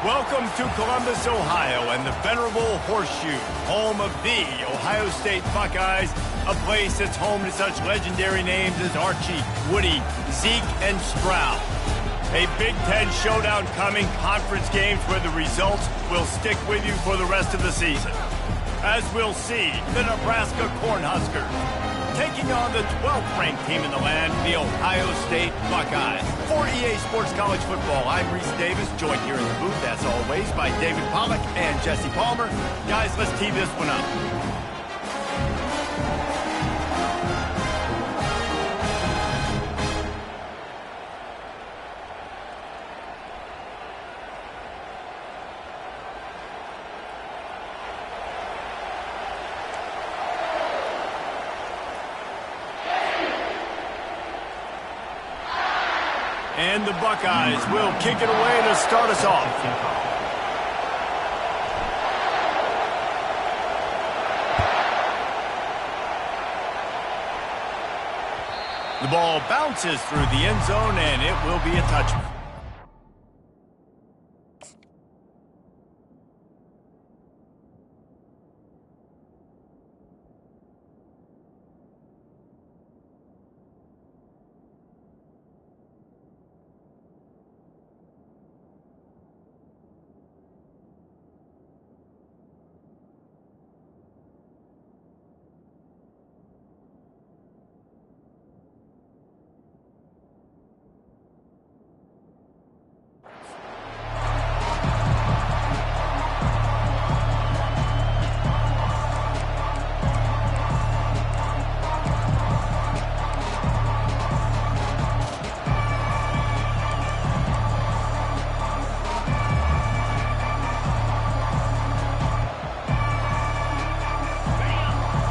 Welcome to Columbus, Ohio, and the venerable Horseshoe, home of the Ohio State Buckeyes, a place that's home to such legendary names as Archie, Woody, Zeke, and Stroud. A Big Ten showdown coming, conference games where the results will stick with you for the rest of the season. As we'll see, the Nebraska Cornhuskers taking on the 12th-ranked team in the land, the Ohio State Buckeyes. For EA Sports College Football, I'm Reese Davis, joined here in the booth, as always, by David Pollack and Jesse Palmer. Guys, let's tee this one up. And the Buckeyes will kick it away to start us off. The ball bounces through the end zone, and it will be a touchback.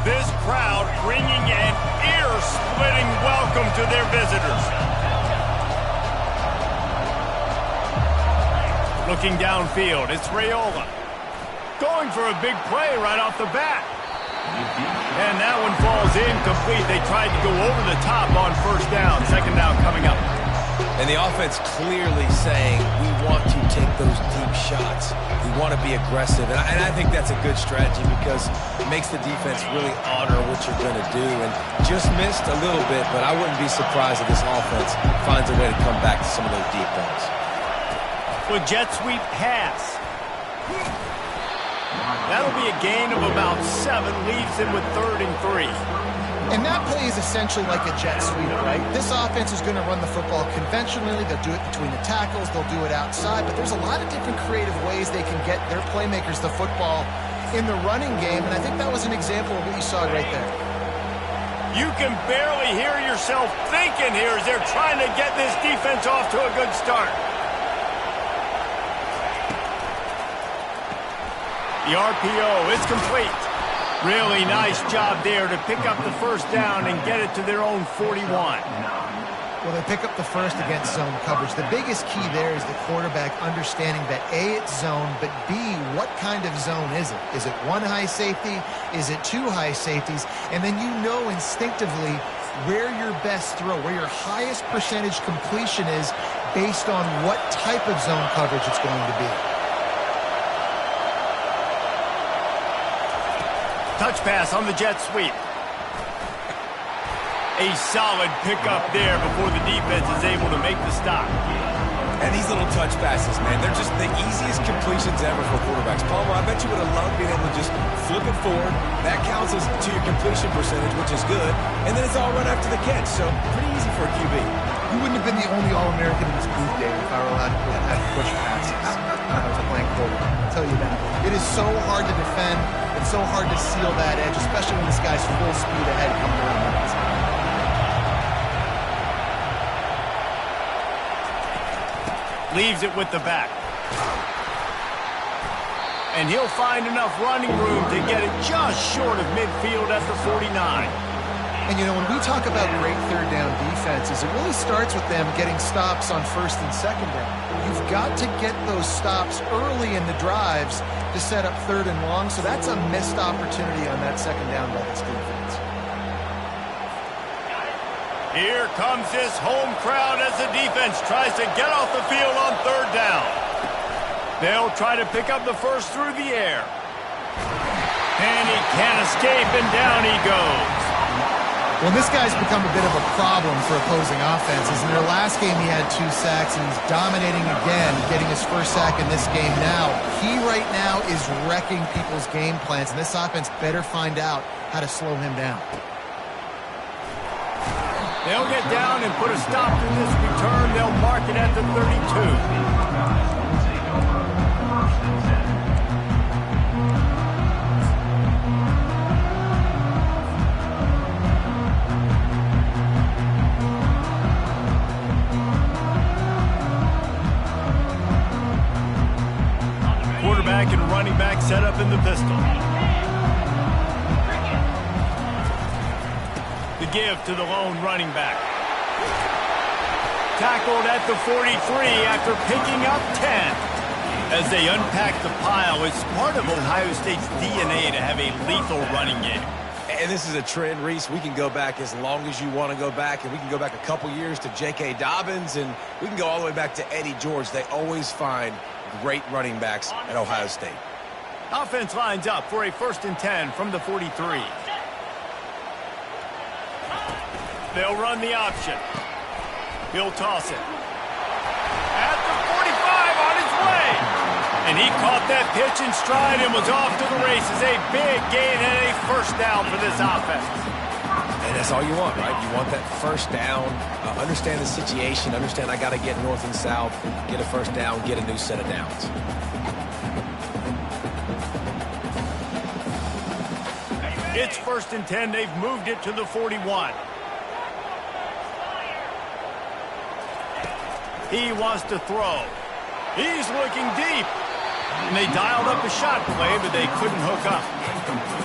This crowd bringing an ear-splitting welcome to their visitors. Looking downfield, it's Raiola. Going for a big play right off the bat. And that one falls incomplete. They tried to go over the top on first down. Second down coming up. And the offense clearly saying, we want to take those deep shots. We want to be aggressive. And I think that's a good strategy because it makes the defense really honor what you're going to do. And just missed a little bit, but I wouldn't be surprised if this offense finds a way to come back to some of those deep balls. With jet sweep pass. That'll be a gain of about 7, leaves him with 3rd and 3. And that play is essentially like a jet sweep, right? This offense is going to run the football conventionally. They'll do it between the tackles. They'll do it outside. But there's a lot of different creative ways they can get their playmakers the football in the running game. And I think that was an example of what you saw right there. You can barely hear yourself thinking here as they're trying to get this defense off to a good start. The RPO is complete. Really nice job there to pick up the first down and get it to their own 41. Well, they pick up the first against zone coverage. The biggest key there is the quarterback understanding that A, it's zone, but B, what kind of zone is it? Is it one high safety? Is it 2 high safeties? And then you know instinctively where your best throw, where your highest percentage completion is based on what type of zone coverage it's going to be. Touch pass on the jet sweep. A solid pickup there before the defense is able to make the stop. And these little touch passes, man, they're just the easiest completions ever for quarterbacks. Palmer, I bet you would have loved being able to just flip it forward. That counts as to your completion percentage, which is good. And then it's all right after the catch, so pretty easy for a QB. You wouldn't have been the only All-American in this booth, Dave, if I were allowed to have push passes when I was playing quarterback. I'll tell you that. It is so hard to defend. It's so hard to seal that edge, especially when this guy's full speed ahead coming around the outside. Leaves it with the back. And he'll find enough running room to get it just short of midfield at the 49. And, you know, when we talk about great third down defenses, it really starts with them getting stops on first and second down. You've got to get those stops early in the drives to set up third and long, so that's a missed opportunity on that second down by this defense. Here comes this home crowd as the defense tries to get off the field on third down. They'll try to pick up the first through the air. And he can't escape, and down he goes. Well, this guy's become a bit of a problem for opposing offenses. In their last game, he had 2 sacks, and he's dominating again, getting his first sack in this game now. He right now is wrecking people's game plans, and this offense better find out how to slow him down. They'll get down and put a stop to this return. They'll mark it at the 32. Quarterback and running back set up in the pistol. The give to the lone running back. Tackled at the 43 after picking up 10. As they unpack the pile, it's part of Ohio State's DNA to have a lethal running game. And this is a trend, Reese. We can go back as long as you want to go back, and we can go back a couple years to J.K. Dobbins, and we can go all the way back to Eddie George. They always find great running backs at Ohio State. Offense lines up for a 1st and 10 from the 43. They'll run the option. He'll toss it. At the 45, on his way. And he caught that pitch in stride and was off to the races. A big gain and a 1st down for this offense. And that's all you want, right? You want that 1st down, understand the situation, understand I got to get north and south, get a 1st down, get a new set of downs. It's 1st and 10. They've moved it to the 41. He wants to throw. He's looking deep. And they dialed up a shot play, but they couldn't hook up.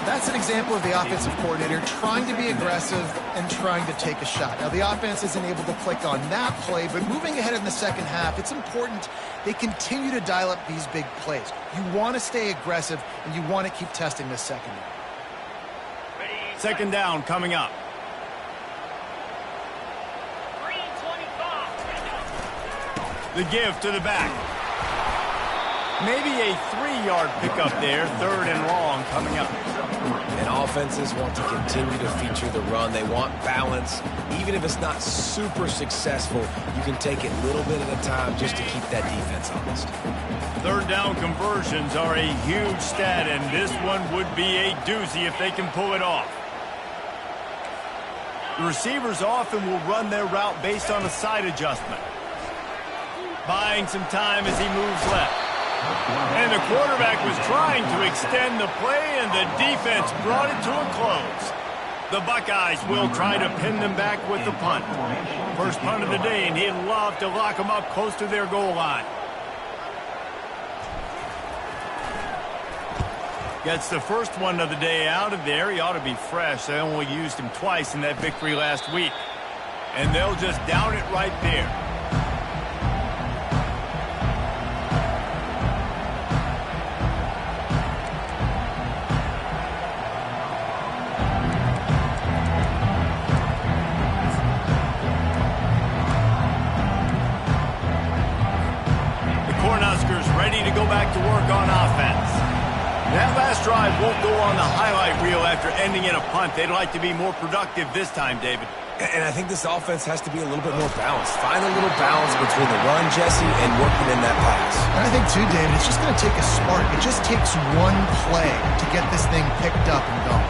That's an example of the offensive coordinator trying to be aggressive and trying to take a shot. Now, the offense isn't able to click on that play, but moving ahead in the 2nd half, it's important they continue to dial up these big plays. You want to stay aggressive, and you want to keep testing this secondary. 2nd down coming up. The give to the back. Maybe a 3-yard pickup there. 3rd and long coming up. And offenses want to continue to feature the run. They want balance. Even if it's not super successful, you can take it little bit at a time just to keep that defense honest. 3rd down conversions are a huge stat, and this one would be a doozy if they can pull it off. The receivers often will run their route based on a side adjustment. Buying some time as he moves left. And the quarterback was trying to extend the play, and the defense brought it to a close. The Buckeyes will try to pin them back with the punt. 1st punt of the day, and he'd love to lock them up close to their goal line. Gets the 1st one of the day out of there. He ought to be fresh. They only used him twice in that victory last week. And they'll just down it right there. Ready to go back to work on offense. That last drive won't go on the highlight reel after ending in a punt. They'd like to be more productive this time, David. And I think this offense has to be a little bit more balanced. Find a little balance between the run, Jesse, and working in that pass. And I think, too, David, it's just going to take a spark. It just takes one play to get this thing picked up and going.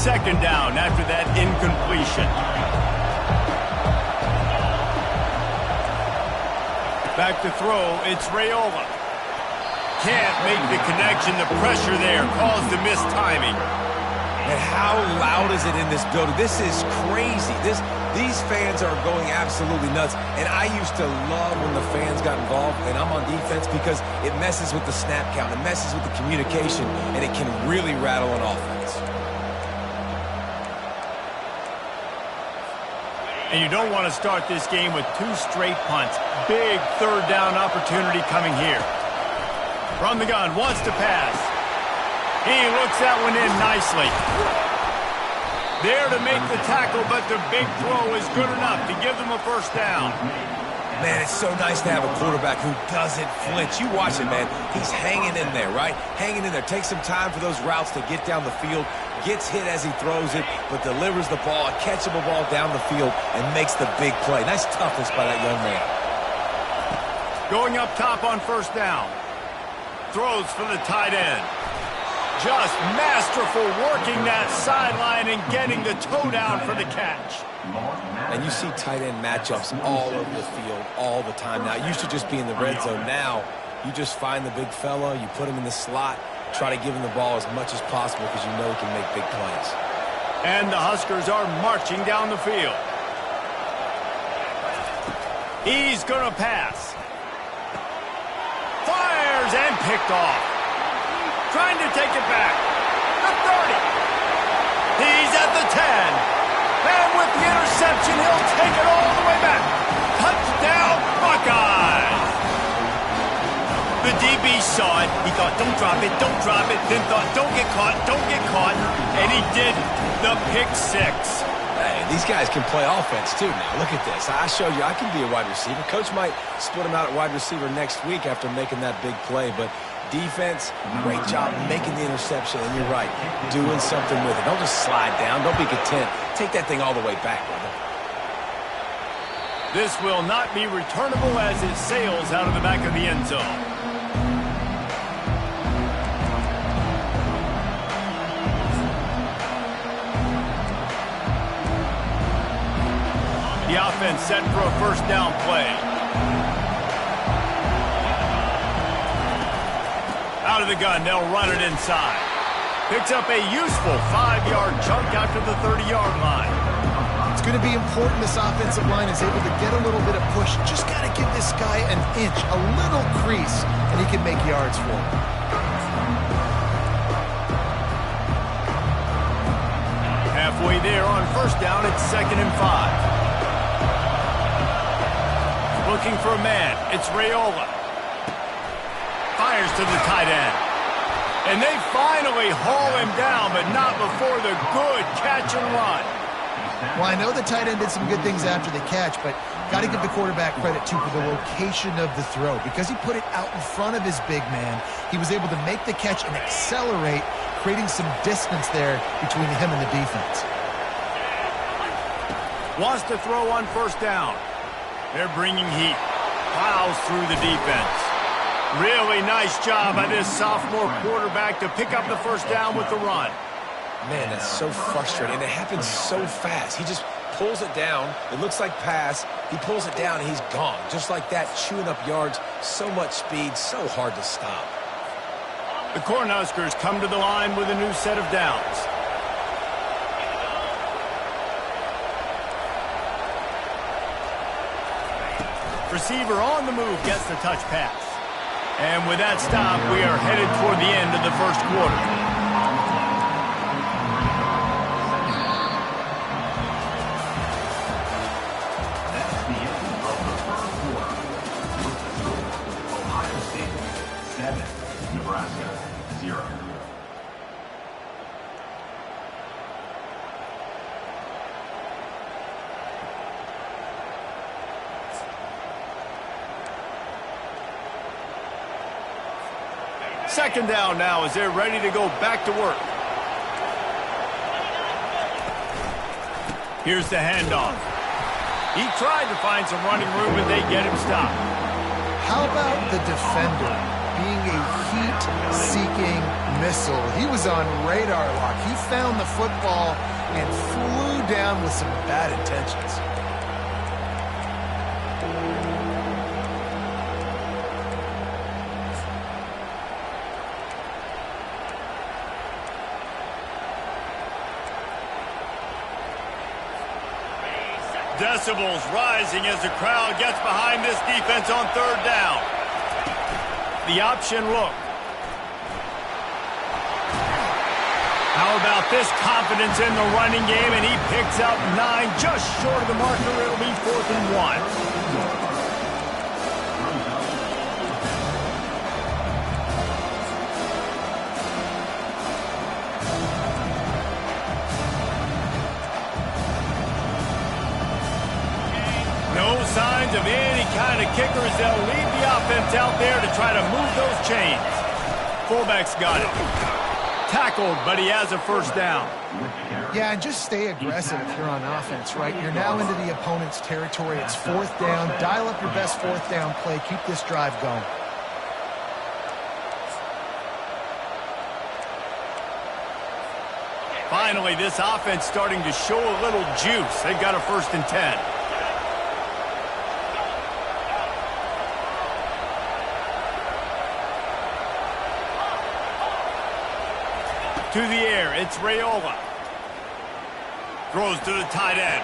Second down after that incompletion. Back to throw, it's Raiola. Can't make the connection. The pressure there caused the missed timing. And how loud is it in this building? This is crazy. These fans are going absolutely nuts. And I used to love when the fans got involved, and I'm on defense, because it messes with the snap count, it messes with the communication, and it can really rattle an offense. And you don't want to start this game with 2 straight punts. Big third down opportunity coming here. From the gun, wants to pass. He looks that one in nicely. There to make the tackle, but the big throw is good enough to give them a first down. Man, it's so nice to have a quarterback who doesn't flinch. You watch it, man. He's hanging in there, right? Hanging in there. Takes some time for those routes to get down the field. Gets hit as he throws it, but delivers the ball, a catchable ball down the field, and makes the big play. Nice toughness by that young man. Going up top on first down. Throws for the tight end. Just masterful working that sideline and getting the toe down for the catch. And you see tight end matchups all over the field all the time now. It used to just be in the red zone. Now you just find the big fella, you put him in the slot, try to give him the ball as much as possible because you know he can make big plays. And the Huskers are marching down the field. He's going to pass. Fires and picked off. Trying to take it back. The 30. He's at the 10. And with the interception, he'll take it all the way back. Touchdown, Buckeyes! The DB saw it. He thought, don't drop it, don't drop it. Then thought, don't get caught, don't get caught. And he did the pick 6. Hey, these guys can play offense, too, now. Look at this. I showed you I can be a wide receiver. Coach might split him out at wide receiver next week after making that big play, but defense, great job making the interception, and you're right, doing something with it. Don't just slide down. Don't be content. Take that thing all the way back, brother. This will not be returnable as it sails out of the back of the end zone. The offense set for a first down play. Out of the gun, they'll run it inside. Picks up a useful 5-yard chunk after the 30-yard line. It's going to be important this offensive line is able to get a little bit of push. Just got to give this guy an inch, a little crease, and he can make yards for him. Halfway there on first down, it's 2nd and 5. Looking for a man, it's Raiola. Fires to the tight end. And they finally haul him down, but not before the good catch and run. Well, I know the tight end did some good things after the catch, but got to give the quarterback credit, too, for the location of the throw. Because he put it out in front of his big man, he was able to make the catch and accelerate, creating some distance there between him and the defense. Wants to throw on first down. They're bringing heat. Plows through the defense. Really nice job by this sophomore quarterback to pick up the first down with the run. Man, that's so frustrating. And it happens so fast. He just pulls it down. It looks like pass. He pulls it down, and he's gone. Just like that, chewing up yards. So much speed, so hard to stop. The Cornhuskers come to the line with a new set of downs. Receiver on the move gets the touch pass. And with that stop, we are headed toward the end of the first quarter. Nebraska, 0. Second down now as they're ready to go back to work. Here's the handoff. He tried to find some running room, but they get him stopped. How about the defender being a heat-seeking missile? He was on radar lock. He found the football and flew down with some bad intentions. Decibels rising as the crowd gets behind this defense on third down. The option look. How about this confidence in the running game, and he picks up 9, just short of the marker. It'll be 4th and 1. No signs of any kind of kickers. They'll lead the offense out there to try to move those chains. Fullback's got it. Tackled, but he has a first down. Yeah, and just stay aggressive if you're on offense, right? You're now into the opponent's territory. It's 4th down. Dial up your best 4th down play. Keep this drive going. Finally, this offense starting to show a little juice. They've got a 1st and 10. To the air, it's Raiola. Throws to the tight end.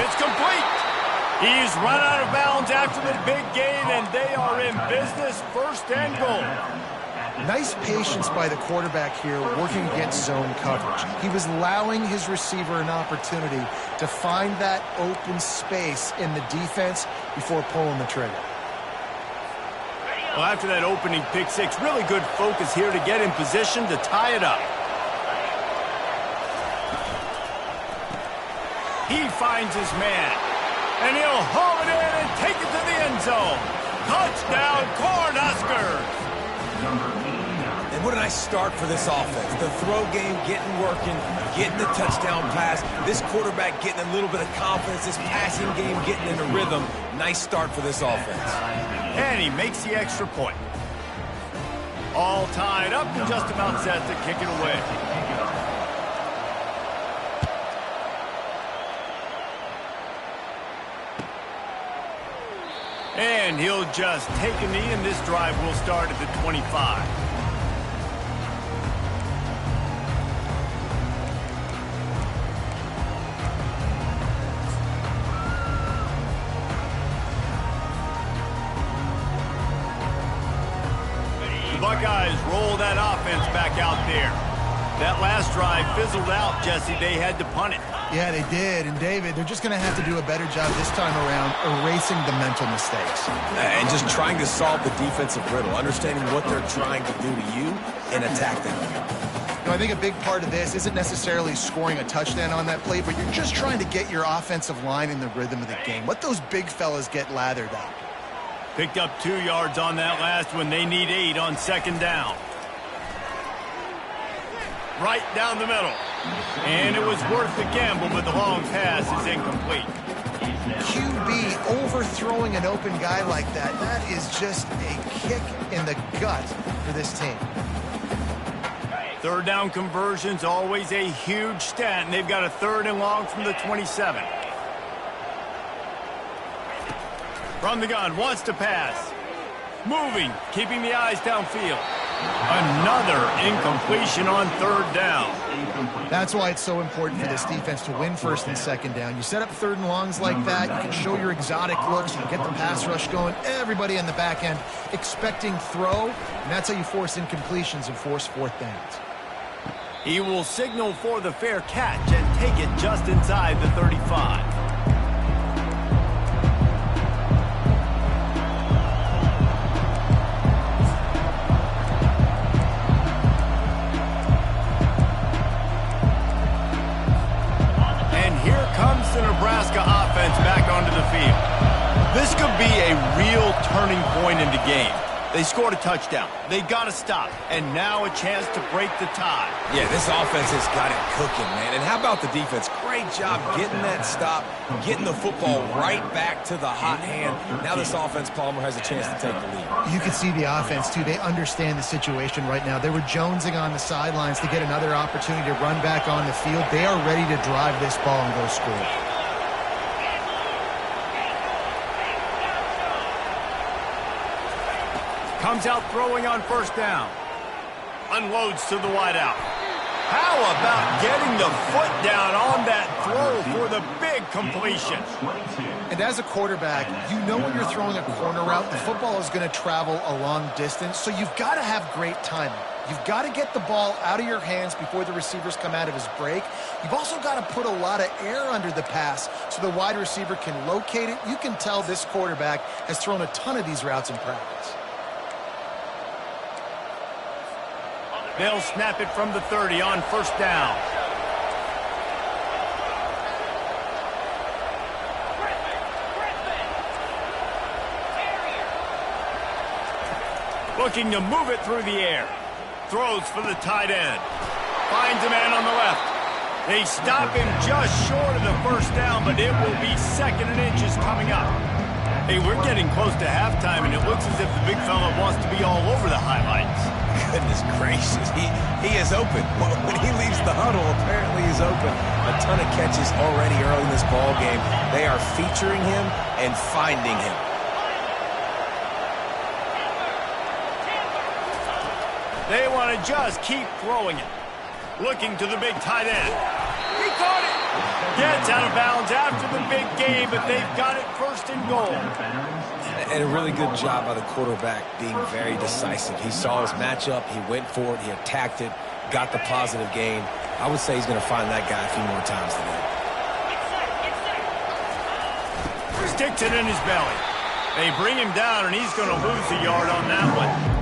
It's complete. He's run out of bounds after the big gain, and they are in business. 1st and goal. Nice patience by the quarterback here working against zone coverage. He was allowing his receiver an opportunity to find that open space in the defense before pulling the trigger. Well, after that opening pick six, really good focus here to get in position to tie it up. He finds his man, and he'll haul it in and take it to the end zone. Touchdown, Cornhuskers! And what a nice start for this offense. The throw game getting working, getting the touchdown pass. This quarterback getting a little bit of confidence. This passing game getting into rhythm. Nice start for this offense. And he makes the extra point. All tied up and just about set to kick it away. And he'll just take a knee, and this drive will start at the 25. The Buckeyes roll that offense back out there. That last drive fizzled out, Jesse. They had to punt it. Yeah, they did. And, David, they're just going to have to do a better job this time around erasing the mental mistakes. And just trying to solve the defensive riddle, understanding what they're trying to do to you and attack them. You know, I think a big part of this isn't necessarily scoring a touchdown on that play, but you're just trying to get your offensive line in the rhythm of the game. Let those big fellas get lathered up. Picked up 2 yards on that last one. They need 8 on 2nd down. Right down the middle. And it was worth the gamble, but the long pass is incomplete. QB overthrowing an open guy like that, that is just a kick in the gut for this team. 3rd down conversion's always a huge stat, and they've got a 3rd and long from the 27. From the gun, wants to pass. Moving, keeping the eyes downfield. Another incompletion on 3rd down. That's why it's so important for this defense to win 1st and 2nd down. You set up 3rd and longs like that, you can show your exotic looks, you can get the pass rush going, everybody in the back end expecting throw, and that's how you force incompletions and force 4th downs. He will signal for the fair catch and take it just inside the 35. The Nebraska offense back onto the field. This could be a real turning point in the game. They scored a touchdown. They got to stop. And now a chance to break the tie. Yeah, this offense has got it cooking, man. And how about the defense? Great job getting that stop, getting the football right back to the hot hand. Now this offense, Palmer, has a chance to take the lead. You can see the offense, too. They understand the situation right now. They were jonesing on the sidelines to get another opportunity to run back on the field. They are ready to drive this ball and go score. Comes out throwing on 1st down. Unloads to the wideout. How about getting the foot down on that throw for the big completion? And as a quarterback, you know when you're throwing a corner route, the football is going to travel a long distance, so you've got to have great timing. You've got to get the ball out of your hands before the receivers come out of his break. You've also got to put a lot of air under the pass so the wide receiver can locate it. You can tell this quarterback has thrown a ton of these routes in practice. They'll snap it from the 30 on first down. Looking to move it through the air. Throws for the tight end. Finds a man on the left. They stop him just short of the first down, but it will be 2nd and inches coming up. Hey, we're getting close to halftime, and it looks as if the big fella wants to be all over the highlights. Goodness gracious, he is open. When he leaves the huddle, apparently he's open. A ton of catches already early in this ball game. They are featuring him and finding him. They want to just keep throwing it. Looking to the big tight end. He caught it. Gets out of bounds after the big game, but they've got it 1st and goal. And a really good job by the quarterback being very decisive. He saw his matchup. He went for it. He attacked it. Got the positive gain. I would say he's going to find that guy a few more times today. Sticks it in his belly. They bring him down, and he's going to lose a yard on that one.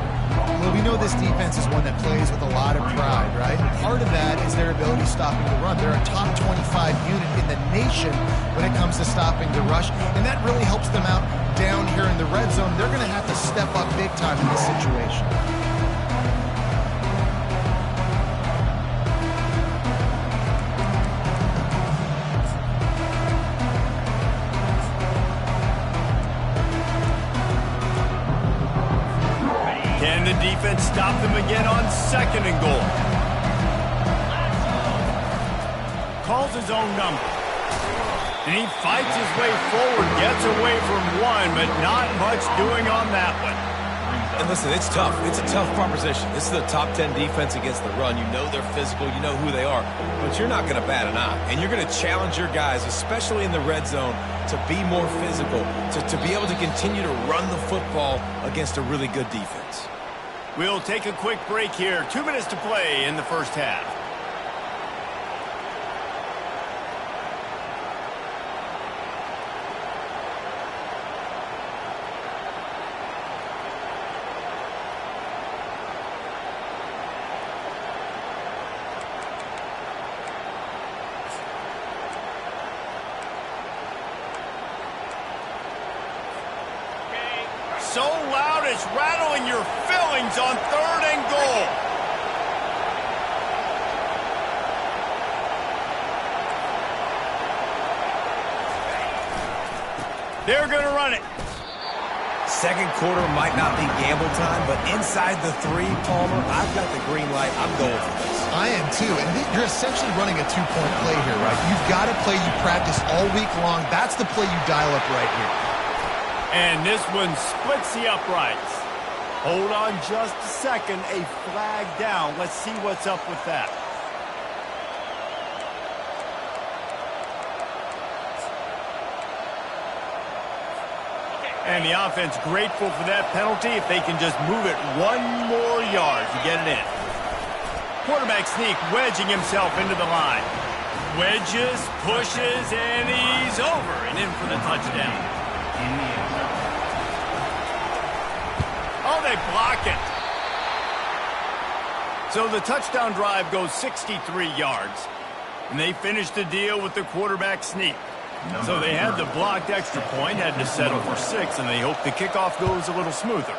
Well, we know this defense is one that plays with a lot of pride, right? Part of that is their ability stopping the run. They're a top 25 unit in the nation when it comes to stopping the rush, and that really helps them out down here in the red zone. They're going to have to step up big time in this situation. Can the defense stop them again on 2nd and goal? Calls his own number. And he fights his way forward, gets away from one, but not much doing on that one. And listen, it's tough. It's a tough proposition. This is the top 10 defense against the run. You know they're physical. You know who they are. But you're not going to bat an eye. And you're going to challenge your guys, especially in the red zone, to be more physical, to be able to continue to run the football against a really good defense. We'll take a quick break here. 2 minutes to play in the first half. So loud it's rattling your fillings on 3rd and goal. They're going to run it. Second quarter might not be gamble time, but inside the 3, Palmer, I've got the green light. I'm going for this. I am too, and you're essentially running a 2-point play here, right? You've got a play you practice all week long. That's the play you dial up right here. And this one splits the uprights. Hold on just a second. A flag down. Let's see what's up with that. And the offense grateful for that penalty if they can just move it 1 more yard to get it in. Quarterback sneak wedging himself into the line. Wedges, pushes, and he's over and in for the touchdown. Oh, they block it. So the touchdown drive goes 63 yards. And they finish the deal with the quarterback sneak. So they had the blocked extra point, had to settle for 6, and they hope the kickoff goes a little smoother.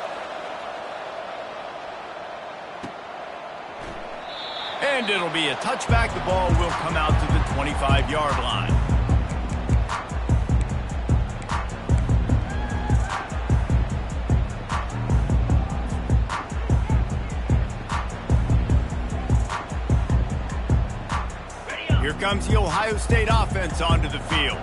And it'll be a touchback. The ball will come out to the 25-yard line. Here comes the Ohio State offense onto the field.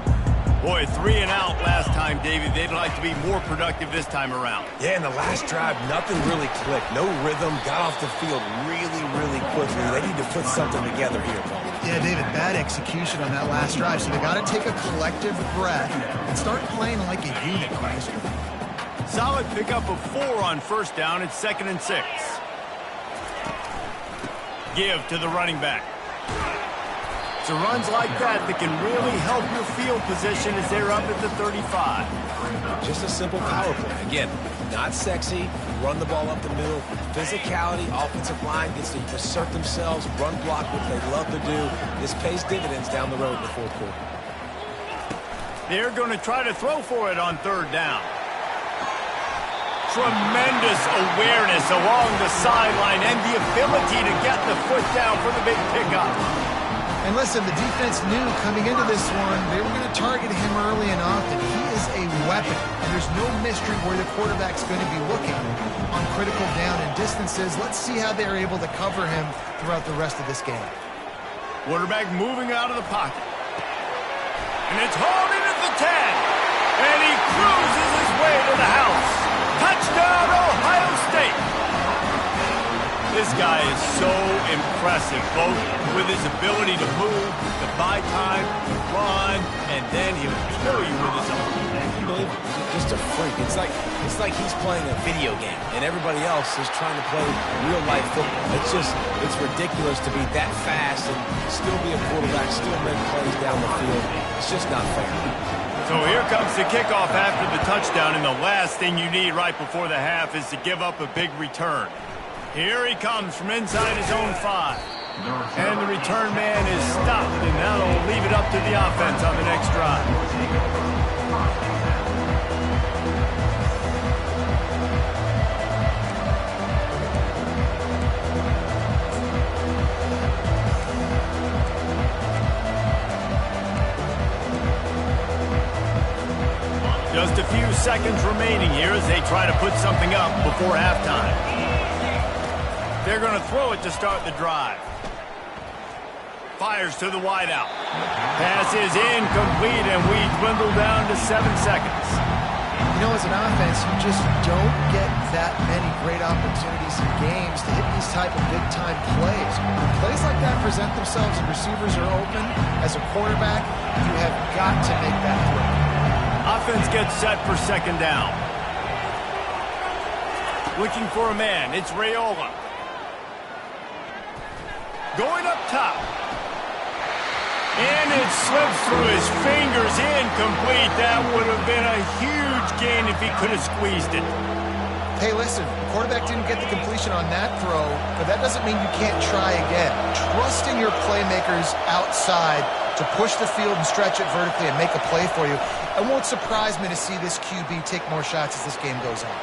Boy, 3 and out last time, David. They'd like to be more productive this time around. Yeah, in the last drive, nothing really clicked. No rhythm, got off the field really quickly. They need to put something together here, Paul. Yeah, David, bad execution on that last drive, so they got to take a collective breath and start playing like a unit. Solid pickup of 4 on first down. It's 2nd and 6. give to the running back. So runs like that can really help your field position as they're up at the 35. Just a simple power play. Again, not sexy, run the ball up the middle. Physicality, offensive line gets to assert themselves, run block, what they love to do. This pays dividends down the road in the fourth quarter. They're going to try to throw for it on third down. Tremendous awareness along the sideline and the ability to get the foot down for the big pickup. And listen, the defense knew coming into this one, they were going to target him early and often. He is a weapon, and there's no mystery where the quarterback's going to be looking on critical down and distances. Let's see how they're able to cover him throughout the rest of this game. Quarterback moving out of the pocket. And it's hauled in at the 10. And he cruises his way to the house. Touchdown, Ohio State. This guy is so impressive, both with his ability to move, to buy time, to run, and then he'll kill you with his arm. Unbelievable. Just a freak. It's like he's playing a video game, and everybody else is trying to play real-life football. It's ridiculous to be that fast and still be a quarterback, still make plays down the field. It's just not fair. So here comes the kickoff after the touchdown, and the last thing you need right before the half is to give up a big return. Here he comes from inside his own 5. And the return man is stopped, and that'll leave it up to the offense on the next drive. Just a few seconds remaining here as they try to put something up before halftime. They're going to throw it to start the drive. Fires to the wideout. Pass is incomplete, and we dwindle down to 7 seconds. You know, as an offense, you just don't get that many great opportunities in games to hit these type of big-time plays. When plays like that present themselves and receivers are open, as a quarterback, you have got to make that throw. Offense gets set for second down. Looking for a man. It's Raiola. Going up top. And it slips through his fingers, incomplete. That would have been a huge gain if he could have squeezed it. Hey, listen, the quarterback didn't get the completion on that throw, but that doesn't mean you can't try again. Trusting your playmakers outside to push the field and stretch it vertically and make a play for you. It won't surprise me to see this QB take more shots as this game goes on.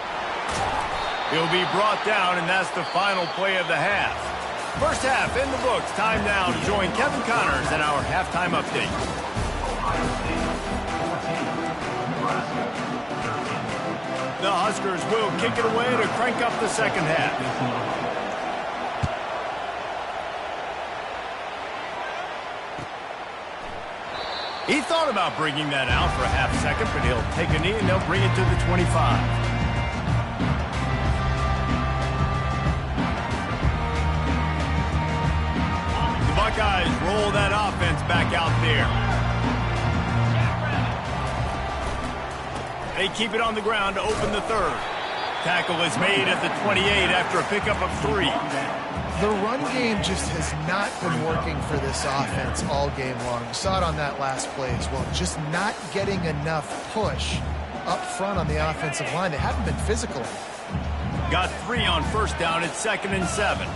He'll be brought down, and that's the final play of the half. First half in the books. Time now to join Kevin Connors in our halftime update. The Huskers will kick it away to crank up the second half. He thought about bringing that out for a half second, but he'll take a knee and they'll bring it to the 25. Buckeyes roll that offense back out there. They keep it on the ground to open the third. Tackle is made at the 28 after a pickup of 3. The run game just has not been working for this offense all game long. You saw it on that last play as well. Just not getting enough push up front on the offensive line. They haven't been physical. Got 3 on first down at 2nd and 7.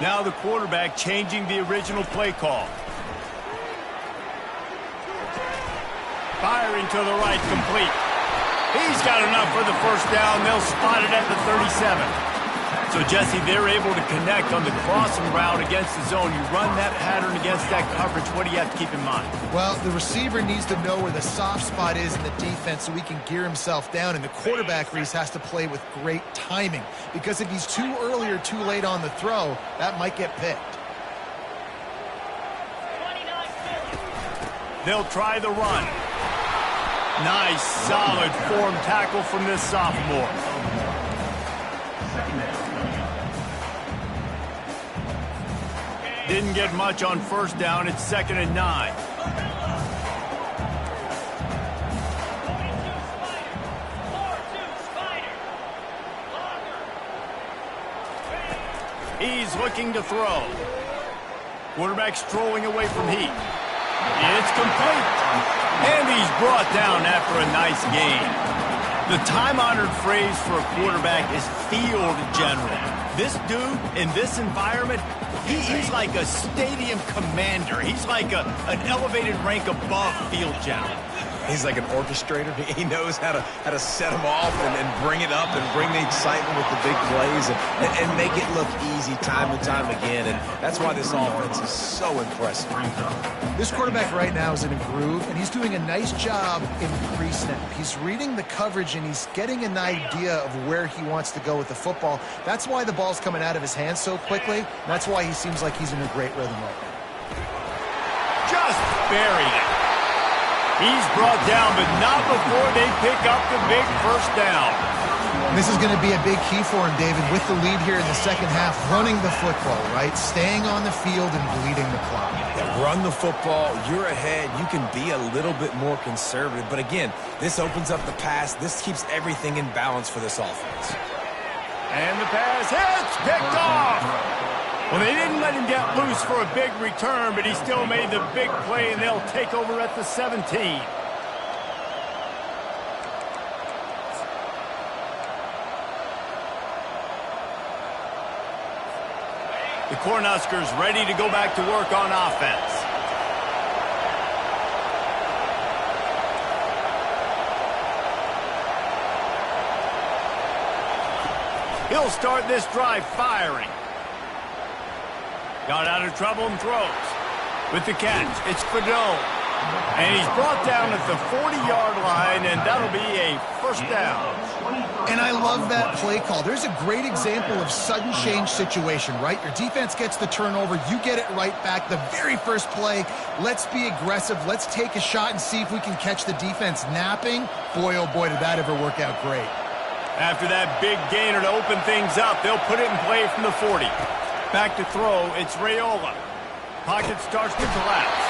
Now the quarterback changing the original play call. Firing to the right, complete. He's got enough for the first down. They'll spot it at the 37. So, Jesse, they're able to connect on the crossing route against the zone. You run that pattern against that coverage. What do you have to keep in mind? Well, the receiver needs to know where the soft spot is in the defense so he can gear himself down. And the quarterback, Reese, has to play with great timing. Because if he's too early or too late on the throw, that might get picked. They'll try the run. Nice, solid form tackle from this sophomore. Didn't get much on first down. It's 2nd and 9. He's looking to throw. Quarterback strolling away from heat. It's complete. And he's brought down after a nice gain. The time-honored phrase for a quarterback is field general. This dude, in this environment, he's like a stadium commander. He's like an elevated rank above field general. He's like an orchestrator. He knows how to set them off and bring it up and bring the excitement with the big plays and make it look easy time and time again. And that's why this offense is so impressive. This quarterback right now is in a groove, and he's doing a nice job in pre-snap. He's reading the coverage, and he's getting an idea of where he wants to go with the football. That's why the ball's coming out of his hands so quickly. That's why he seems like he's in a great rhythm right now. Just buried it. He's brought down, but not before they pick up the big first down. This is going to be a big key for him, David, with the lead here in the second half, running the football, right? Staying on the field and bleeding the clock. Yeah, run the football. You're ahead. You can be a little bit more conservative. But again, this opens up the pass. This keeps everything in balance for this offense. And the pass hits, picked off. Well, they didn't let him get loose for a big return, but he still made the big play, and they'll take over at the 17. The Cornhuskers ready to go back to work on offense. He'll start this drive firing. Got out of trouble and throws. With the catch, it's Fedone. And he's brought down at the 40-yard line, and that'll be a first down. And I love that play call. There's a great example of sudden change situation, right? Your defense gets the turnover. You get it right back. The very first play, let's be aggressive. Let's take a shot and see if we can catch the defense napping. Boy, oh boy, did that ever work out great. After that big gainer to open things up, they'll put it in play from the 40. Back to throw, it's Raiola. Pocket starts to collapse.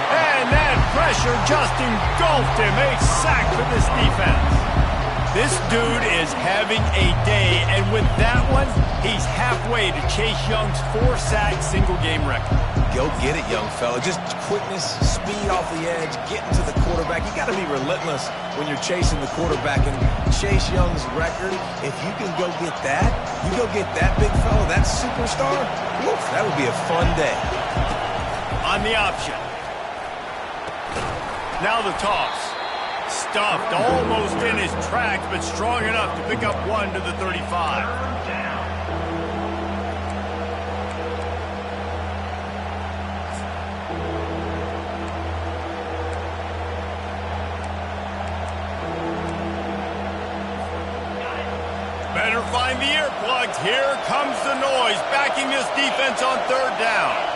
And that pressure just engulfed him. A sack for this defense. This dude is having a day, and with that one, he's halfway to Chase Young's 4-sack single-game record. Go get it, young fella. Just quickness, speed off the edge, getting to the quarterback. You got to be relentless when you're chasing the quarterback. And Chase Young's record, if you can go get that, you go get that big fella, that superstar, woof, that would be a fun day. On the option. Now the toss. Stuffed almost in his tracks, but strong enough to pick up one to the 35. Better find the earplugs. Here comes the noise, backing this defense on third down.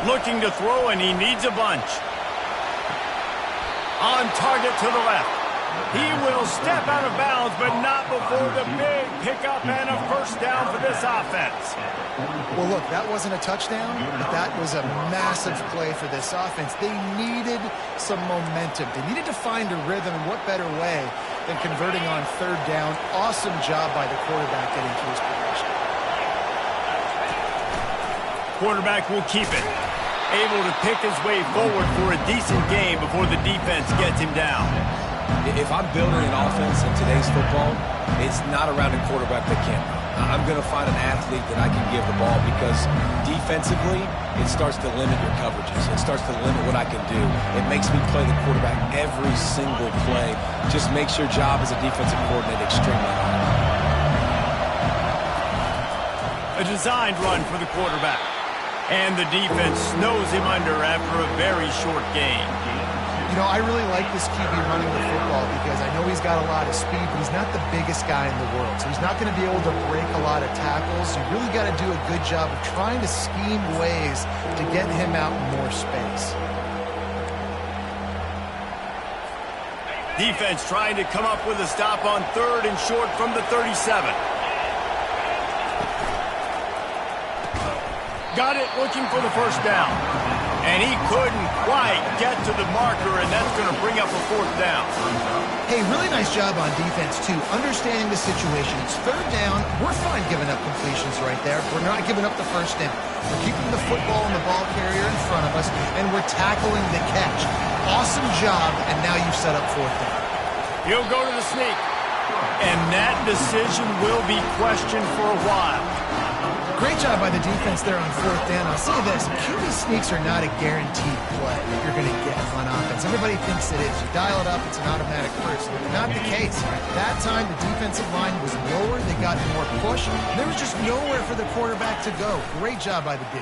Looking to throw, and he needs a bunch. On target to the left. He will step out of bounds, but not before the big pickup and a first down for this offense. Well, look, that wasn't a touchdown, but that was a massive play for this offense. They needed some momentum. They needed to find a rhythm, and what better way than converting on third down. Awesome job by the quarterback getting to his position. Quarterback will keep it. Able to pick his way forward for a decent game before the defense gets him down. If I'm building an offense in today's football, it's not around a quarterback that can't run. I'm going to find an athlete that I can give the ball because defensively, it starts to limit your coverages. It starts to limit what I can do. It makes me play the quarterback every single play. Just makes your job as a defensive coordinator extremely hard. A designed run for the quarterback. And the defense snows him under after a very short gain. You know, I really like this QB running the football because I know he's got a lot of speed, but he's not the biggest guy in the world. So he's not going to be able to break a lot of tackles. You really got to do a good job of trying to scheme ways to get him out in more space. Defense trying to come up with a stop on third and short from the 37. Got it, looking for the first down. And he couldn't quite get to the marker, and that's going to bring up a 4th down. Hey, really nice job on defense, too, understanding the situation. It's 3rd down. We're fine giving up completions right there. We're not giving up the first down. We're keeping the football and the ball carrier in front of us, and we're tackling the catch. Awesome job, and now you've set up 4th down. He'll go to the sneak, and that decision will be questioned for a while. Great job by the defense there on 4th down. I'll say this, QB sneaks are not a guaranteed play that you're going to get on offense. Everybody thinks it is. You dial it up, it's an automatic first. Not the case. That time, the defensive line was lower. They got more push. There was just nowhere for the quarterback to go. Great job by the D.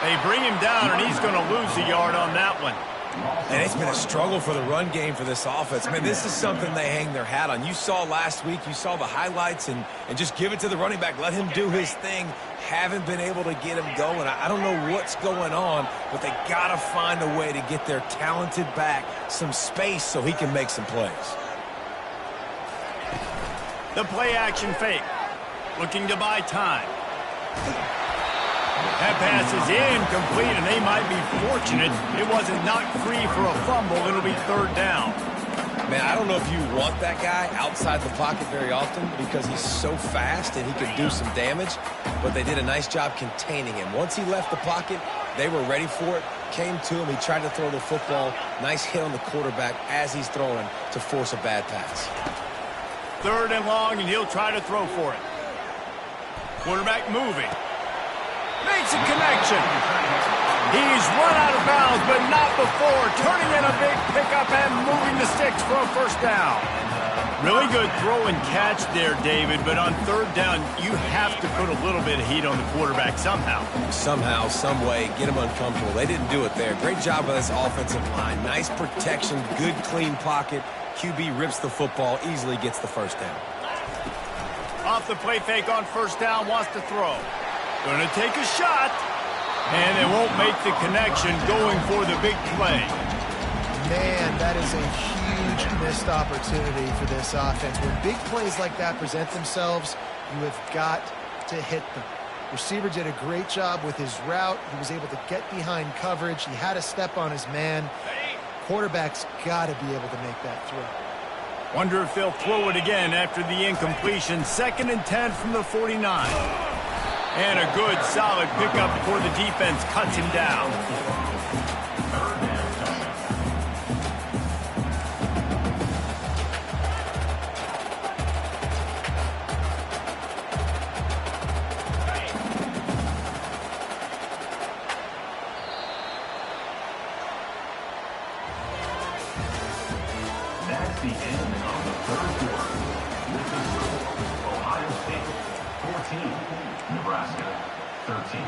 They bring him down, and he's going to lose a yard on that one. And it's been a struggle for the run game for this offense. I mean, this is something they hang their hat on. You saw last week, you saw the highlights, and just give it to the running back. Let him do his thing. Haven't been able to get him going. I don't know what's going on, but they got to find a way to get their talented back some space so he can make some plays. The play-action fake, looking to buy time. That pass is incomplete, and they might be fortunate it wasn't knocked free for a fumble. It'll be 3rd down. Man, I don't know if you want that guy outside the pocket very often because he's so fast and he can do some damage, but they did a nice job containing him. Once he left the pocket, they were ready for it, came to him, he tried to throw the football. Nice hit on the quarterback as he's throwing to force a bad pass. 3rd and long, and he'll try to throw for it. Quarterback moving. Makes a connection. He's run out of bounds, but not before. Turning in a big pickup and moving the sticks for a 1st down. Really good throw and catch there, David, but on 3rd down, you have to put a little bit of heat on the quarterback somehow. Somehow, some way, get him uncomfortable. They didn't do it there. Great job by this offensive line. Nice protection, good clean pocket. QB rips the football, easily gets the 1st down. Off the play fake on 1st down, wants to throw. Going to take a shot, and they won't make the connection, going for the big play. Man, that is a huge missed opportunity for this offense. When big plays like that present themselves, you have got to hit them. Receiver did a great job with his route. He was able to get behind coverage. He had a step on his man. Quarterback's got to be able to make that throw. Wonder if they'll throw it again after the incompletion. 2nd and 10 from the 49. And a good, solid pickup before the defense cuts him down. That's the end of the 3rd quarter. With the score, Ohio State 14, Nebraska 13.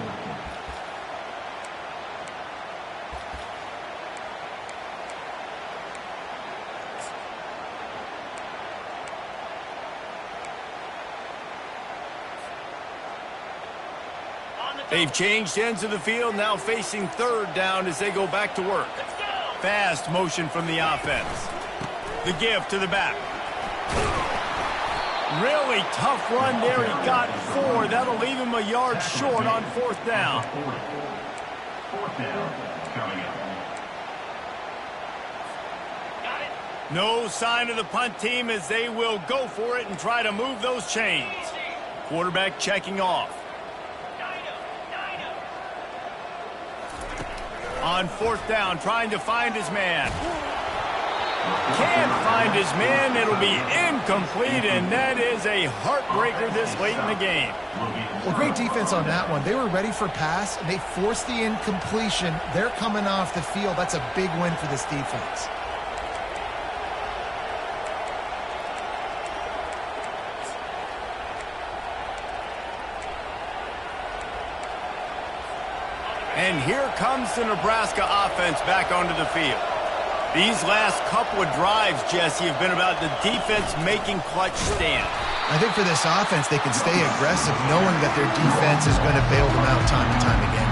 They've changed ends of the field, now facing 3rd down as they go back to work. Fast motion from the offense. The give to the back. Really tough run there. He got 4. That'll leave him a yard short on 4th down. 4th down coming up. No sign of the punt team as they will go for it and try to move those chains. Quarterback checking off. On 4th down, trying to find his man. Can't find his man. It'll be incomplete, and that is a heartbreaker this late in the game. Well, great defense on that one. They were ready for pass, and they forced the incompletion. They're coming off the field. That's a big win for this defense. And here comes the Nebraska offense back onto the field. These last couple of drives, Jesse, have been about the defense making clutch stand. I think for this offense, they can stay aggressive knowing that their defense is going to bail them out time and time again.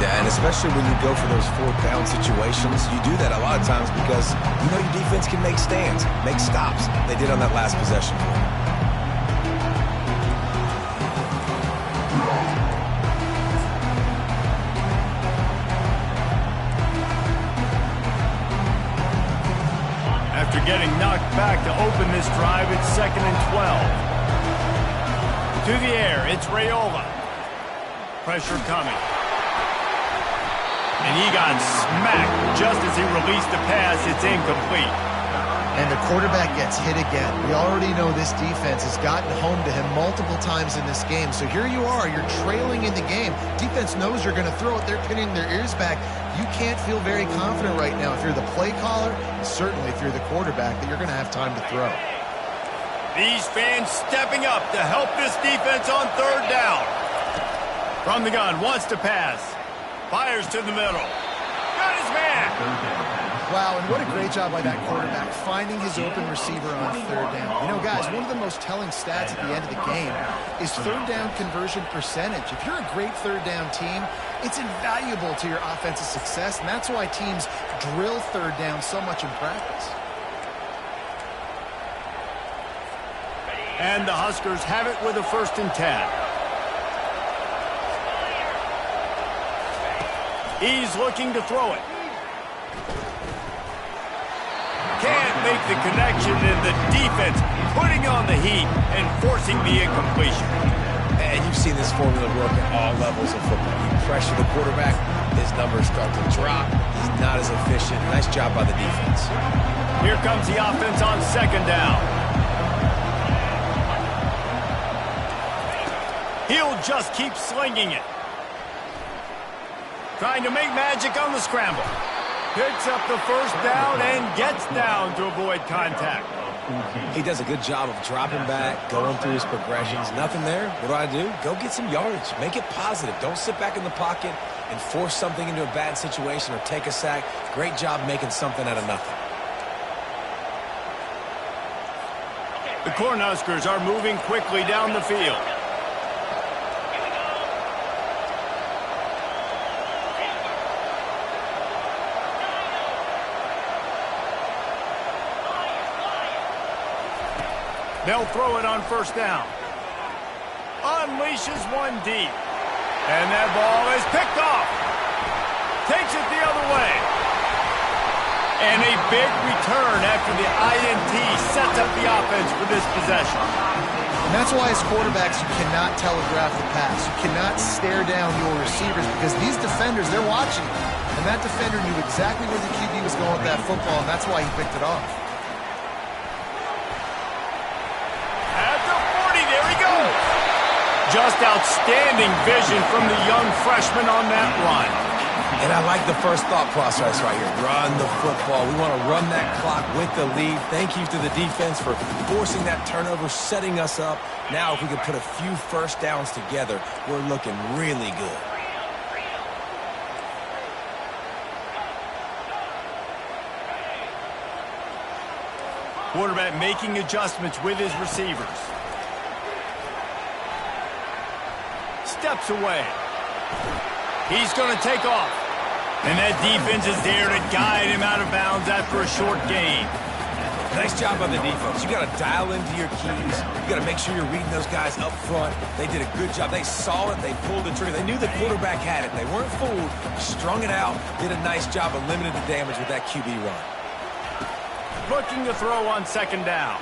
Yeah, and especially when you go for those 4th down situations, you do that a lot of times because you know your defense can make stands, make stops. They did on that last possession. getting knocked back to open this drive. It's 2nd and 12. To the air, it's Raiola. Pressure coming. And he got smacked just as he released the pass. It's incomplete. And the quarterback gets hit again. We already know this defense has gotten home to him multiple times in this game. So here you are, you're trailing in the game. Defense knows you're going to throw it. They're pinning their ears back. You can't feel very confident right now if you're the play caller, and certainly if you're the quarterback, that you're going to have time to throw. These fans stepping up to help this defense on 3rd down. From the gun, wants to pass. Fires to the middle. Got his man. Wow, and what a great job by that quarterback, finding his open receiver on 3rd down. You know, guys, one of the most telling stats at the end of the game is 3rd down conversion percentage. If you're a great 3rd down team, it's invaluable to your offensive success, and that's why teams drill 3rd down so much in practice. And the Huskers have it with a 1st and 10. He's looking to throw it. Can't make the connection, and the defense putting on the heat and forcing the incompletion. And you've seen this formula work at all levels of football. You pressure the quarterback, his numbers start to drop. He's not as efficient. Nice job by the defense. Here comes the offense on 2nd down. He'll just keep slinging it. Trying to make magic on the scramble. Picks up the 1st down and gets down to avoid contact. He does a good job of dropping back, going through his progressions. Nothing there. What do? Go get some yardage. Make it positive. Don't sit back in the pocket and force something into a bad situation or take a sack. Great job making something out of nothing. The Cornhuskers are moving quickly down the field. They'll throw it on 1st down. Unleashes one deep. And that ball is picked off. Takes it the other way. And a big return after the INT sets up the offense for this possession. And that's why as quarterbacks you cannot telegraph the pass. You cannot stare down your receivers because these defenders, they're watching you. And that defender knew exactly where the QB was going with that football, and that's why he picked it off. Just outstanding vision from the young freshman on that run. And I like the first thought process right here. Run the football. We want to run that clock with the lead. Thank you to the defense for forcing that turnover, setting us up. Now if we can put a few 1st downs together, we're looking really good. Quarterback making adjustments with his receivers. Steps away. He's going to take off. And that defense is there to guide him out of bounds after a short gain. Nice job by the defense. You got to dial into your keys. You got to make sure you're reading those guys up front. They did a good job. They saw it. They pulled the trigger. They knew the quarterback had it. They weren't fooled. Strung it out. Did a nice job of limiting the damage with that QB run. Looking to throw on 2nd down.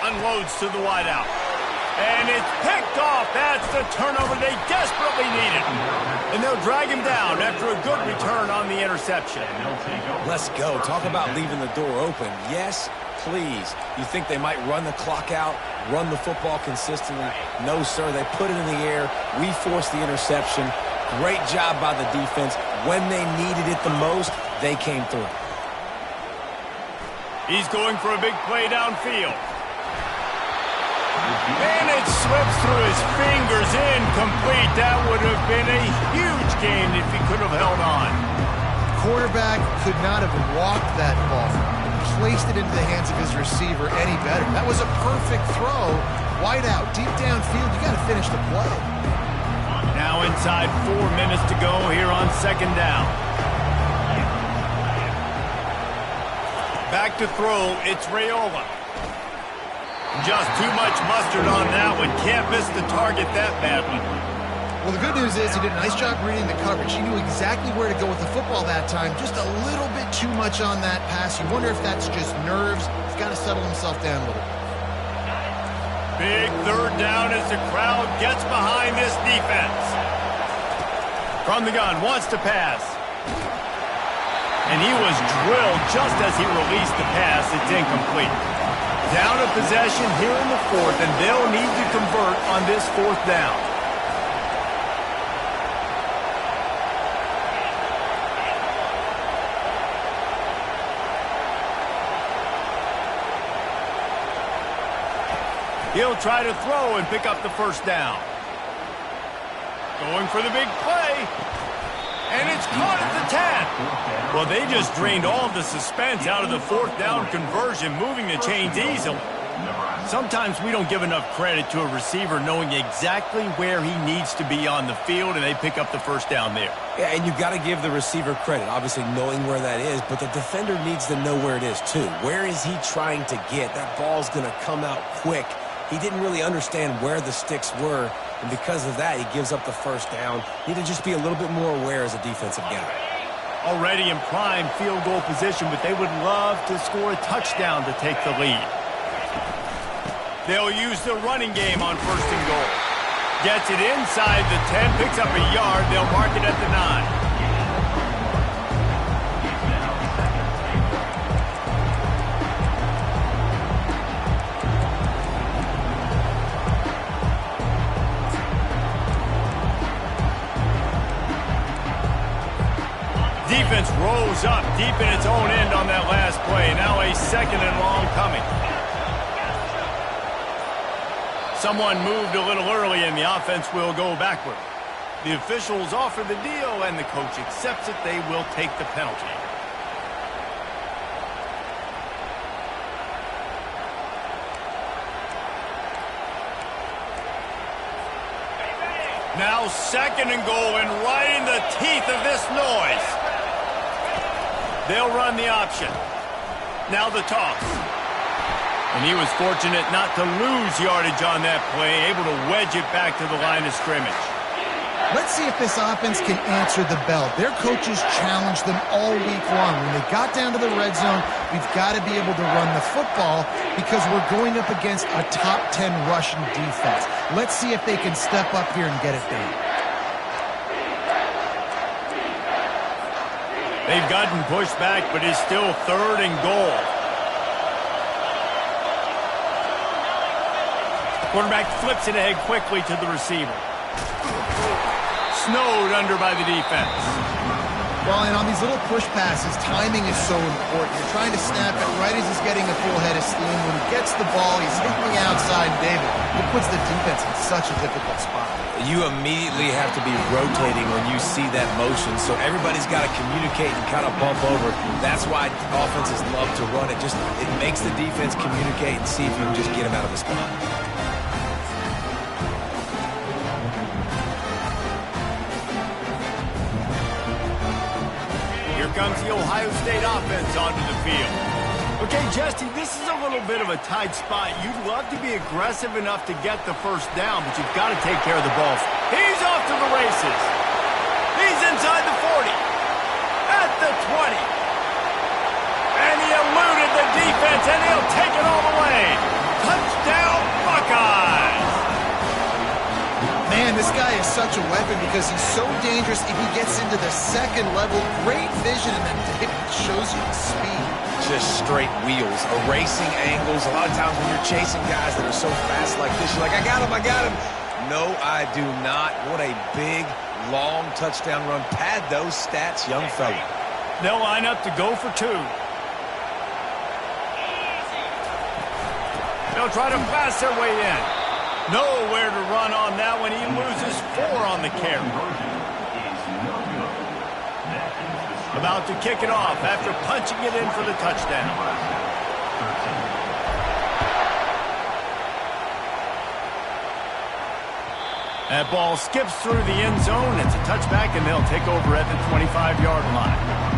Unloads to the wideout. And it's picked off. That's the turnover they desperately needed. And they'll drag him down after a good return on the interception. Let's go. Talk about leaving the door open. Yes, please. You think they might run the clock out, run the football consistently? No, sir. They put it in the air. We forced the interception. Great job by the defense. When they needed it the most, they came through. He's going for a big play downfield. And it slips through his fingers, incomplete. That would have been a huge gain if he could have held on. Quarterback could not have walked that ball and placed it into the hands of his receiver any better. That was a perfect throw. Wide out, deep downfield. You got to finish the play. Now inside 4 minutes to go here on 2nd down. Back to throw, it's Raiola. Just too much mustard on that one. Can't miss the target that badly. Well, the good news is he did a nice job reading the coverage. He knew exactly where to go with the football that time. Just a little bit too much on that pass. You wonder if that's just nerves. He's got to settle himself down a little. Big third down as the crowd gets behind this defense. From the gun, wants to pass. And he was drilled just as he released the pass. It's incomplete. Down a possession here in the fourth, and they'll need to convert on this fourth down. He'll try to throw and pick up the first down. Going for the big play. And it's caught at the 10. Well, they just drained all of the suspense out of the fourth down conversion, moving the chains easily. Sometimes we don't give enough credit to a receiver knowing exactly where he needs to be on the field, and they pick up the first down there. Yeah, and you've got to give the receiver credit, obviously knowing where that is, but the defender needs to know where it is too. Where is he trying to get? That ball's going to come out quick. He didn't really understand where the sticks were, and because of that, he gives up the first down. Need to just be a little bit more aware as a defensive guy. Already in prime field goal position, but they would love to score a touchdown to take the lead. They'll use the running game on first and goal. Gets it inside the 10, picks up a yard. They'll mark it at the 9. Defense rolls up deep in its own end on that last play. Now a second and long coming. Someone moved a little early and the offense will go backward. The officials offer the deal and the coach accepts it. They will take the penalty. Now second and goal, and right in the teeth of this noise. They'll run the option. Now the toss. And he was fortunate not to lose yardage on that play, able to wedge it back to the line of scrimmage. Let's see if this offense can answer the bell. Their coaches challenged them all week long. When they got down to the red zone, we've got to be able to run the football because we're going up against a top 10 rushing defense. Let's see if they can step up here and get it done. They've gotten pushed back, but it's still third and goal. Quarterback flips it ahead quickly to the receiver. Snowed under by the defense. Well, and on these little push passes, timing is so important. You're trying to snap it right as he's getting a full head of steam. When he gets the ball, he's hitting the outside, David. It puts the defense in such a difficult spot. You immediately have to be rotating when you see that motion, so everybody's got to communicate and kind of bump over. That's why offenses love to run it. It makes the defense communicate and see if you can just get him out of the spot. Here comes the Ohio State offense onto the field. Okay, Jesse, this is a little bit of a tight spot. You'd love to be aggressive enough to get the first down, but you've got to take care of the ball. He's off to the races. He's inside the 40. At the 20. And he eluded the defense, and he'll take it all the way. Touchdown, Buckeyes! Man, this guy is such a weapon because he's so dangerous if he gets into the second level. Great vision, and then David shows you the speed. Just straight wheels, erasing angles. A lot of times when you're chasing guys that are so fast like this, you're like, I got him, I got him. No, I do not. What a big, long touchdown run. Pad those stats, young fella. They'll line up to go for 2. They'll try to blast their way in. Nowhere to run on that one. He loses 4 on the carry. About to kick it off after punching it in for the touchdown. That ball skips through the end zone. It's a touchback, and they'll take over at the 25-yard line.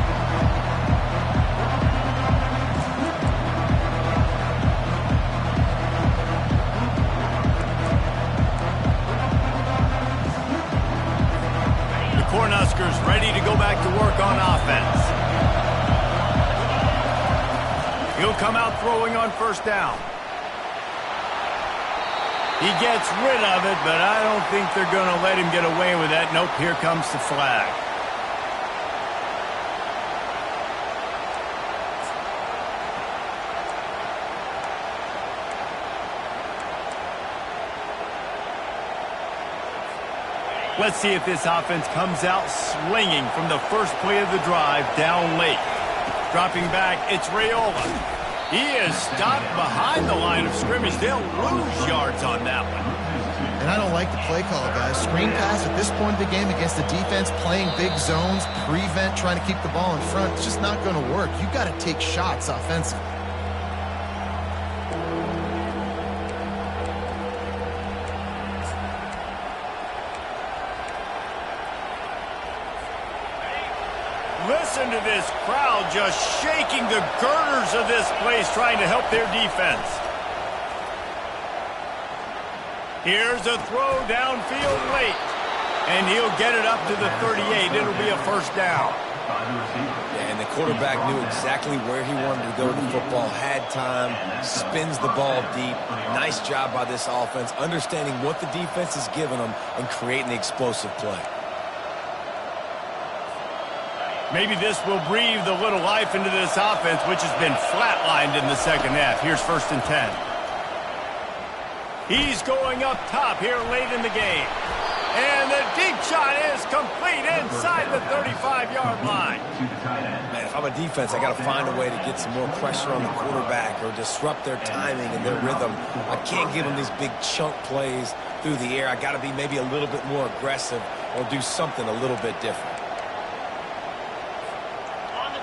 Cornhuskers ready to go back to work on offense. He'll come out throwing on first down. He gets rid of it, but I don't think they're going to let him get away with that. Nope, here comes the flag. Let's see if this offense comes out swinging from the first play of the drive down late. Dropping back, it's Raiola. He is stopped behind the line of scrimmage. They'll lose yards on that one. And I don't like the play call, guys. Screen pass at this point of the game against the defense, playing big zones, prevent, trying to keep the ball in front. It's just not going to work. You've got to take shots offensively. Listen to this crowd just shaking the girders of this place, trying to help their defense. Here's a throw downfield late, and he'll get it up to the 38. It'll be a first down. Yeah, and the quarterback knew exactly where he wanted to go with the football, had time, spins the ball deep. Nice job by this offense, understanding what the defense is giving them and creating the explosive play. Maybe this will breathe a little life into this offense, which has been flatlined in the second half. Here's 1st and 10. He's going up top here late in the game. And the deep shot is complete inside the 35-yard line. Man, if I'm a defense, I got to find a way to get some more pressure on the quarterback or disrupt their timing and their rhythm. I can't give them these big chunk plays through the air. I got to be maybe a little bit more aggressive or do something a little bit different.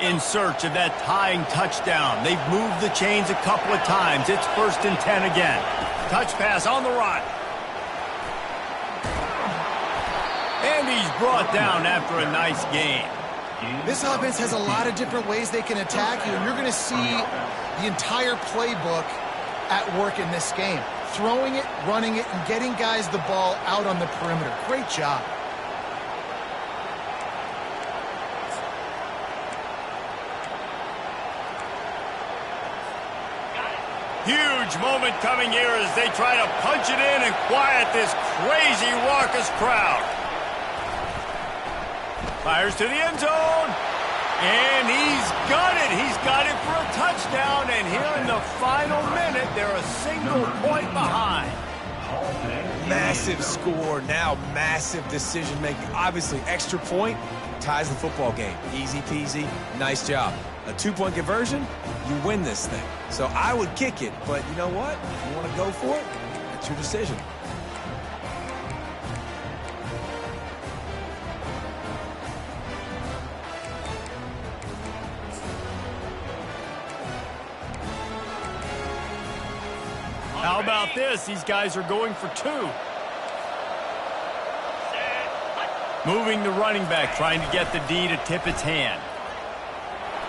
In search of that tying touchdown. They've moved the chains a couple of times. It's 1st and 10 again. Touch pass on the run. And he's brought down after a nice gain. This offense has a lot of different ways they can attack you, and you're going to see the entire playbook at work in this game. Throwing it, running it, and getting guys the ball out on the perimeter. Great job. Huge moment coming here as they try to punch it in and quiet this crazy, raucous crowd. Fires to the end zone. And he's got it. He's got it for a touchdown. And here in the final minute, they're a single point behind. Massive score, now massive decision-making. Obviously, extra point ties the football game. Easy peasy, nice job. A 2-point conversion, you win this thing. So I would kick it, but you know what? You want to go for it? That's your decision. How about this? These guys are going for 2. Moving the running back, trying to get the D to tip its hand.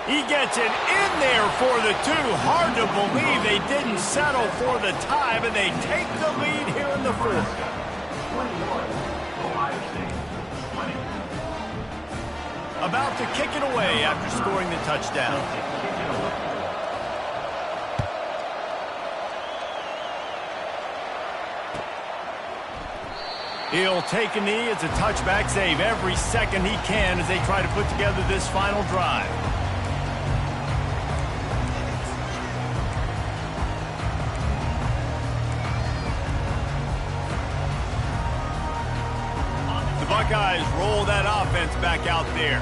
He gets it in there for the 2. Hard to believe they didn't settle for the time, and they take the lead here in the 4th. About to kick it away after scoring the touchdown. He'll take a knee. It's a touchback save every second he can as they try to put together this final drive. The Buckeyes roll that offense back out there.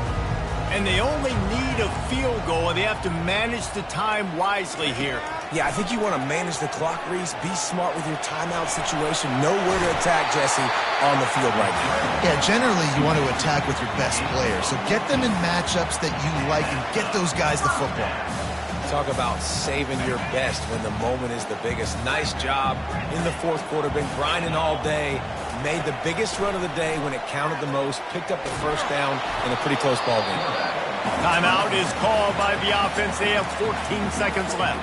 And they only need a field goal, and they have to manage the time wisely here. Yeah, I think you want to manage the clock, Reese. Be smart with your timeout situation. Know where to attack, Jesse, on the field right now. Yeah, generally you want to attack with your best players. So get them in matchups that you like and get those guys the football. Talk about saving your best when the moment is the biggest. Nice job in the 4th quarter. Been grinding all day. Made the biggest run of the day when it counted the most. Picked up the first down in a pretty close ball game. Timeout is called by the offense. They have 14 seconds left.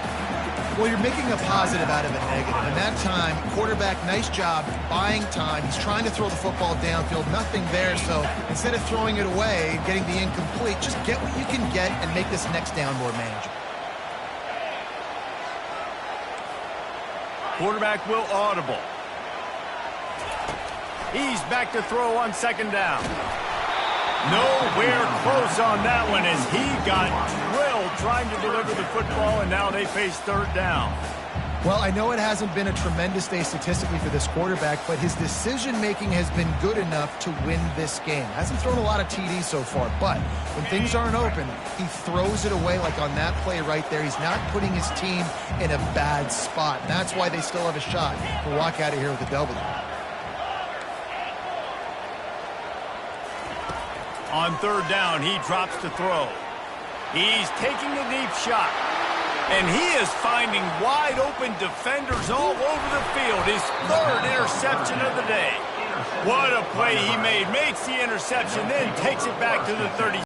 Well, you're making a positive out of a negative. And that time, quarterback, nice job, buying time. He's trying to throw the football downfield. Nothing there. So instead of throwing it away, getting the incomplete, just get what you can get and make this next down more manageable. Quarterback will audible. He's back to throw on second down. Nowhere close on that one as he got drilled trying to deliver the football, and now they face third down. Well, I know it hasn't been a tremendous day statistically for this quarterback, but his decision-making has been good enough to win this game. Hasn't thrown a lot of TDs so far, but when things aren't open, he throws it away like on that play right there. He's not putting his team in a bad spot. And that's why they still have a shot to walk out of here with a W. On third down, he drops to throw. He's taking the deep shot. And he is finding wide-open defenders all over the field. His third interception of the day. What a play he made. Makes the interception, then takes it back to the 30.